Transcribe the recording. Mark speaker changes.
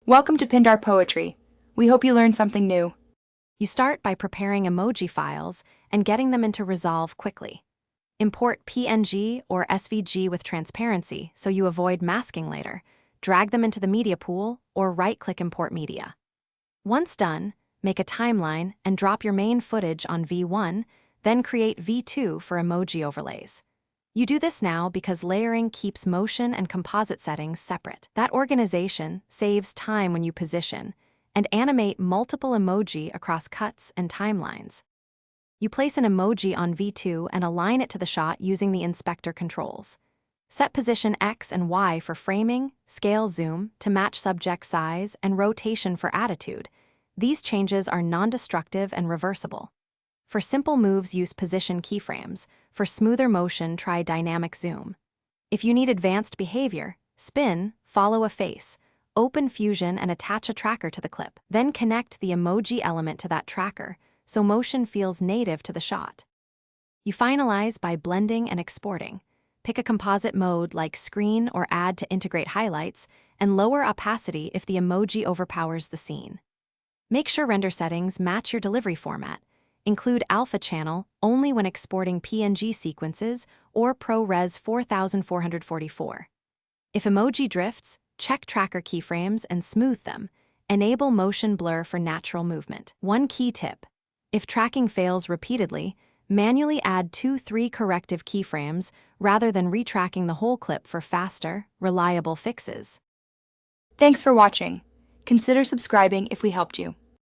Speaker 1: Welcome to Pindar Poetry. We hope you learned something new.
Speaker 2: You start by preparing emoji files and getting them into Resolve quickly. Import PNG or SVG with transparency so you avoid masking later. Drag them into the media pool or right-click Import Media. Once done, make a timeline and drop your main footage on V1, then create V2 for emoji overlays. You do this now because layering keeps motion and composite settings separate. That organization saves time when you position and animate multiple emoji across cuts and timelines. You place an emoji on V2 and align it to the shot using the inspector controls. Set position X and Y for framing, scale zoom to match subject size, and rotation for attitude. These changes are non-destructive and reversible. For simple moves, use position keyframes. For smoother motion, try dynamic zoom. If you need advanced behavior, spin, follow a face, open Fusion and attach a tracker to the clip. Then connect the emoji element to that tracker so motion feels native to the shot. You finalize by blending and exporting. Pick a composite mode like screen or add to integrate highlights, and lower opacity if the emoji overpowers the scene. Make sure render settings match your delivery format. Include alpha channel only when exporting PNG sequences or ProRes 4444. If emoji drifts, check tracker keyframes and smooth them. Enable motion blur for natural movement. One key tip: if tracking fails repeatedly, manually add 2-3 corrective keyframes rather than retracking the whole clip for faster, reliable fixes.
Speaker 1: Thanks for watching. Consider subscribing if we helped you.